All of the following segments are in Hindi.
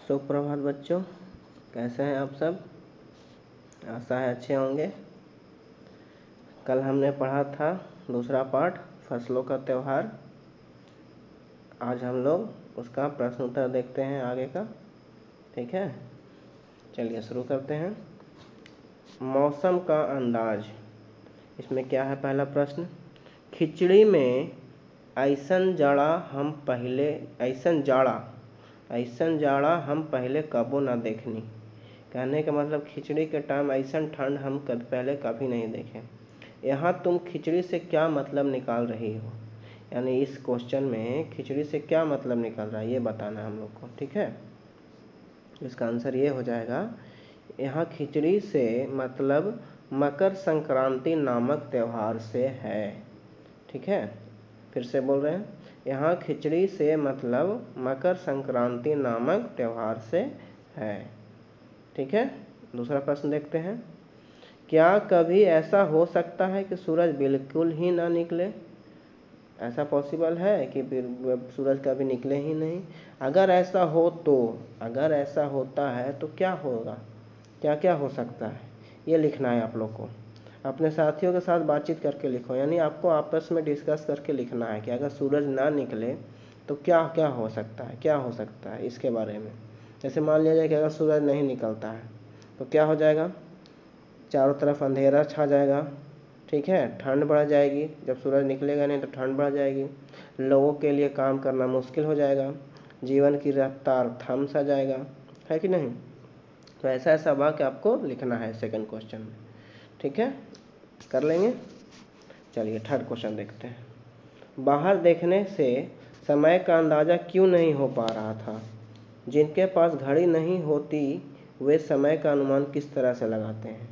सुप्रभात बच्चों, कैसे हैं आप सब? आशा है अच्छे होंगे। कल हमने पढ़ा था दूसरा पाठ फसलों का त्यौहार। आज हम लोग उसका प्रश्न उत्तर देखते हैं आगे का। ठीक है, चलिए शुरू करते हैं। मौसम का अंदाज। इसमें क्या है पहला प्रश्न? खिचड़ी में ऐसन जाड़ा हम पहले कबो ना देखनी। कहने का मतलब खिचड़ी के टाइम ऐसन ठंड हम पहले कभी नहीं देखे। यहाँ तुम खिचड़ी से क्या मतलब निकाल रही हो, यानी इस क्वेश्चन में खिचड़ी से क्या मतलब निकल रहा है ये बताना है हम लोग को। ठीक है, इसका आंसर ये हो जाएगा, यहाँ खिचड़ी से मतलब मकर संक्रांति नामक त्यौहार से है। ठीक है, फिर से बोल रहे हैं, यहाँ खिचड़ी से मतलब मकर संक्रांति नामक त्यौहार से है। ठीक है, दूसरा प्रश्न देखते हैं। क्या कभी ऐसा हो सकता है कि सूरज बिल्कुल ही ना निकले? ऐसा पॉसिबल है कि सूरज कभी निकले ही नहीं? अगर ऐसा होता है तो क्या होगा, क्या क्या हो सकता है, ये लिखना है आप लोग को। अपने साथियों के साथ बातचीत करके लिखो, यानी आपको आपस में डिस्कस करके लिखना है कि अगर सूरज ना निकले तो क्या क्या हो सकता है, क्या हो सकता है इसके बारे में। जैसे मान लिया जाए कि अगर सूरज नहीं निकलता है तो क्या हो जाएगा, चारों तरफ अंधेरा छा जाएगा। ठीक है, ठंड बढ़ जाएगी, जब सूरज निकलेगा नहीं तो ठंड बढ़ जाएगी, लोगों के लिए काम करना मुश्किल हो जाएगा, जीवन की रफ्तार थम सा जाएगा, है कि नहीं? तो ऐसा ऐसा वाक्य आपको लिखना है सेकंड क्वेश्चन में। ठीक है, कर लेंगे। चलिए थर्ड क्वेश्चन देखते हैं। बाहर देखने से समय का अंदाज़ा क्यों नहीं हो पा रहा था? जिनके पास घड़ी नहीं होती वे समय का अनुमान किस तरह से लगाते हैं?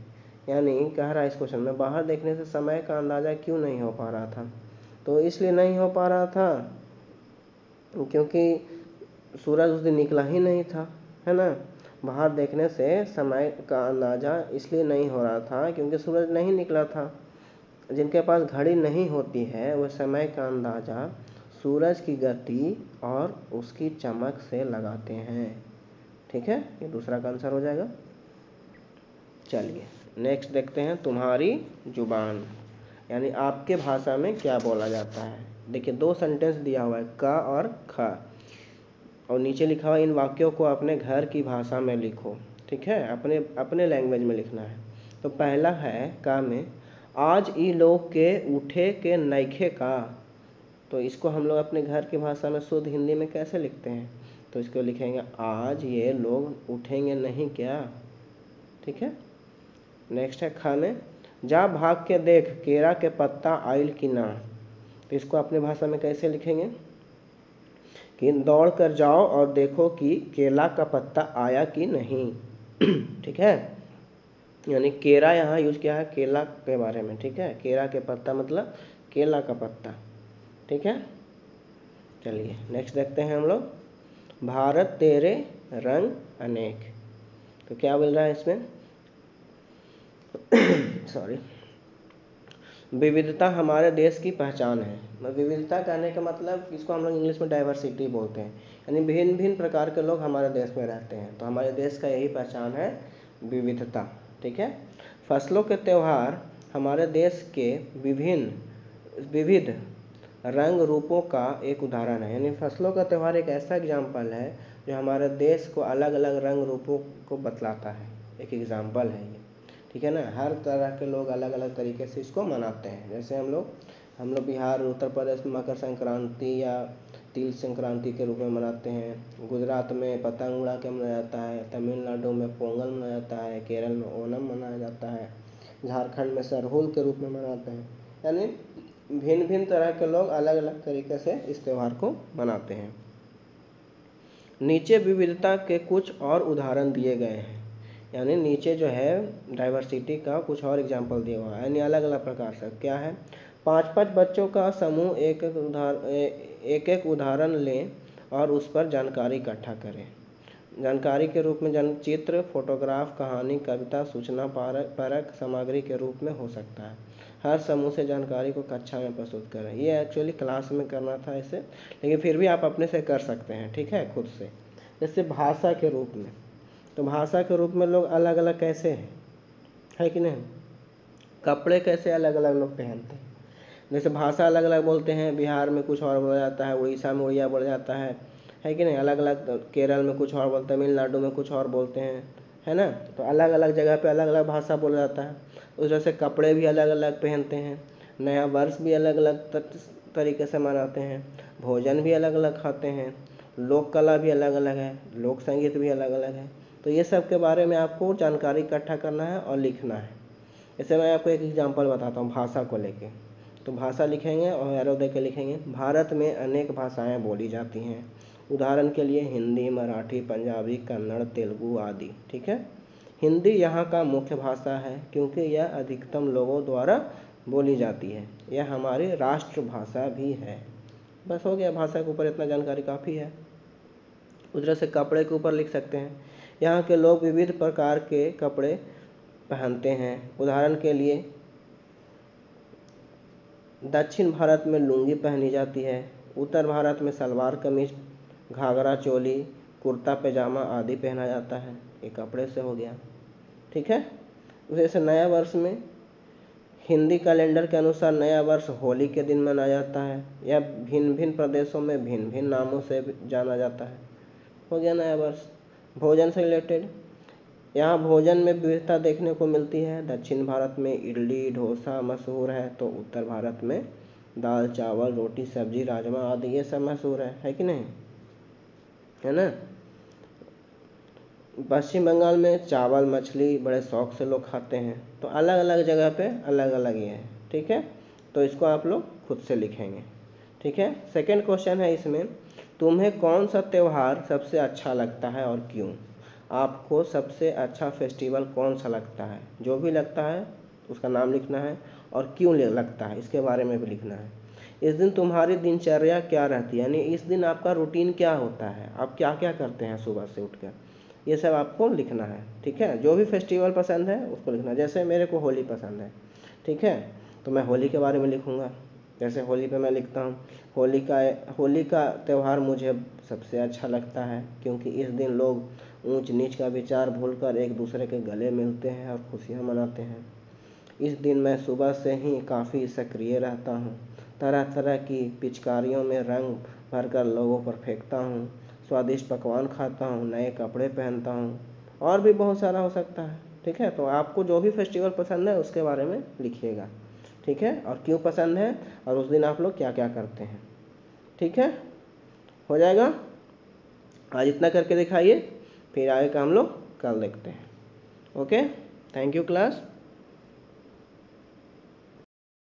यानी कह रहा है इस क्वेश्चन में, बाहर देखने से समय का अंदाज़ा क्यों नहीं हो पा रहा था? तो इसलिए नहीं हो पा रहा था क्योंकि सूरज उस दिन निकला ही नहीं था, है ना। बाहर देखने से समय का अंदाज़ा इसलिए नहीं हो रहा था क्योंकि सूरज नहीं निकला था। जिनके पास घड़ी नहीं होती है वह समय का अंदाज़ा सूरज की गति और उसकी चमक से लगाते हैं। ठीक है, ये दूसरा का आंसर हो जाएगा। चलिए नेक्स्ट देखते हैं, तुम्हारी जुबान, यानी आपके भाषा में क्या बोला जाता है। देखिए दो सेंटेंस दिया हुआ है, का और खा, और नीचे लिखा हुआ इन वाक्यों को अपने घर की भाषा में लिखो। ठीक है, अपने लैंग्वेज में लिखना है। तो पहला है का में, आज ई लोग के उठे के नइखे का। तो इसको हम लोग अपने घर की भाषा में शुद्ध हिंदी में कैसे लिखते हैं? तो इसको लिखेंगे, आज ये लोग उठेंगे नहीं क्या। ठीक है, नेक्स्ट है खा में, जा भाग के देख केरा के पत्ता आइल की ना। तो इसको अपने भाषा में कैसे लिखेंगे कि दौड़ कर जाओ और देखो कि केला का पत्ता आया कि नहीं। ठीक है, यानी केरा यहाँ यूज किया है केला के बारे में। ठीक है, केरा के पत्ता मतलब केला का पत्ता। ठीक है, चलिए नेक्स्ट देखते हैं हम लोग, भारत तेरे रंग अनेक। तो क्या बोल रहा है इसमें सॉरी, विविधता हमारे देश की पहचान है। विविधता कहने का मतलब इसको हम लोग इंग्लिश में डाइवर्सिटी बोलते हैं, यानी भिन्न भिन्न प्रकार के लोग हमारे देश में रहते हैं, तो हमारे देश का यही पहचान है, विविधता। ठीक है, फसलों के त्यौहार हमारे देश के विविध रंग रूपों का एक उदाहरण है। यानी फसलों का त्यौहार एक ऐसा एग्जाम्पल है जो हमारे देश को अलग अलग रंग रूपों को बतलाता है, एक एग्जाम्पल है ये। ठीक है ना, हर तरह के लोग अलग अलग तरीके से इसको मनाते हैं। जैसे हम लोग बिहार उत्तर प्रदेश में मकर संक्रांति या तिल संक्रांति के रूप में मनाते हैं, गुजरात में पतंग उड़ा के मनाया जाता है, तमिलनाडु में पोंगल मनाया जाता है, केरल में ओणम मनाया जाता है, झारखंड में सरहुल के रूप में मनाते हैं। यानी भिन्न भिन्न तरह के लोग अलग अलग तरीके से इस त्यौहार को मनाते हैं। नीचे विविधता के कुछ और उदाहरण दिए गए हैं, यानी नीचे जो है डाइवर्सिटी का कुछ और एग्जाम्पल दिया हुआ है, यानी अलग अलग प्रकार से। क्या है, 5-5 बच्चों का समूह एक एक उदाहरण लें और उस पर जानकारी इकट्ठा करें। जानकारी के रूप में चित्र, फोटोग्राफ, कहानी, कविता, सूचना परक सामग्री के रूप में हो सकता है। हर समूह से जानकारी को कक्षा में प्रस्तुत करें। ये एक्चुअली क्लास में करना था इसे, लेकिन फिर भी आप अपने से कर सकते हैं। ठीक है, खुद से जैसे भाषा के रूप में, तो भाषा के रूप में लोग अलग अलग कैसे हैं, है कि नहीं। कपड़े कैसे अलग अलग लोग पहनते हैं, जैसे भाषा अलग अलग बोलते हैं, बिहार में कुछ और बोला जाता है, उड़ीसा में उड़िया बोला जाता है कि नहीं। अलग अलग, केरल में कुछ और बोलते हैं, तमिलनाडु में कुछ और बोलते हैं, है ना। तो अलग अलग जगह पे अलग अलग भाषा बोला जाता है। उस वजह से कपड़े भी अलग अलग पहनते हैं, नया वर्ष भी अलग अलग तरीके से मनाते हैं, भोजन भी अलग अलग खाते हैं, लोक कला भी अलग अलग है, लोक संगीत भी अलग अलग है। तो ये सब के बारे में आपको जानकारी इकट्ठा करना है और लिखना है। जैसे मैं आपको एक एग्जांपल बताता हूँ भाषा को लेके। तो भाषा लिखेंगे और एरो दे के लिखेंगे, भारत में अनेक भाषाएं बोली जाती हैं। उदाहरण के लिए हिंदी, मराठी, पंजाबी, कन्नड़, तेलुगु आदि। ठीक है। हिंदी यहाँ का मुख्य भाषा है क्योंकि यह अधिकतम लोगों द्वारा बोली जाती है। यह हमारी राष्ट्रभाषा भी है। बस हो गया, भाषा के ऊपर इतना जानकारी काफ़ी है। उस तरह से कपड़े के ऊपर लिख सकते हैं, यहाँ के लोग विविध प्रकार के कपड़े पहनते हैं। उदाहरण के लिए दक्षिण भारत में लुंगी पहनी जाती है, उत्तर भारत में सलवार कमीज, घाघरा चोली, कुर्ता पैजामा आदि पहना जाता है। ये कपड़े से हो गया। ठीक है। जैसे नया वर्ष में हिंदी कैलेंडर के अनुसार नया वर्ष होली के दिन मनाया जाता है। यह भिन्न भिन्न प्रदेशों में भिन्न भिन्न नामों से जाना जाता है। हो गया नया वर्ष। भोजन से रिलेटेड, यहाँ भोजन में विविधता देखने को मिलती है। दक्षिण भारत में इडली डोसा मशहूर है, तो उत्तर भारत में दाल चावल रोटी सब्जी राजमा आदि ये सब मशहूर है कि नहीं, है ना। पश्चिम बंगाल में चावल मछली बड़े शौक से लोग खाते हैं। तो अलग अलग जगह पे अलग अलग ये है। ठीक है। तो इसको आप लोग खुद से लिखेंगे। ठीक है। सेकंड क्वेश्चन है इसमें, तुम्हें कौन सा त्यौहार सबसे अच्छा लगता है और क्यों। आपको सबसे अच्छा फेस्टिवल कौन सा लगता है, जो भी लगता है उसका नाम लिखना है और क्यों लगता है इसके बारे में भी लिखना है। इस दिन तुम्हारी दिनचर्या क्या रहती है, यानी इस दिन आपका रूटीन क्या होता है, आप क्या क्या करते हैं सुबह से उठकर, ये सब आपको लिखना है। ठीक है। जो भी फेस्टिवल पसंद है उसको लिखना है। जैसे मेरे को होली पसंद है, ठीक है, तो मैं होली के बारे में लिखूँगा। जैसे होली पे मैं लिखता हूँ, होली का त्यौहार मुझे सबसे अच्छा लगता है क्योंकि इस दिन लोग ऊंच नीच का विचार भूलकर एक दूसरे के गले मिलते हैं और खुशियाँ मनाते हैं। इस दिन मैं सुबह से ही काफ़ी सक्रिय रहता हूँ, तरह तरह की पिचकारियों में रंग भरकर लोगों पर फेंकता हूँ, स्वादिष्ट पकवान खाता हूँ, नए कपड़े पहनता हूँ, और भी बहुत सारा हो सकता है। ठीक है। तो आपको जो भी फेस्टिवल पसंद है उसके बारे में लिखिएगा। ठीक है। और क्यों पसंद है और उस दिन आप लोग क्या क्या करते हैं। ठीक है। हो जाएगा। आज इतना करके दिखाइए, फिर आगे का हम लोग कल देखते हैं। ओके। Thank you class.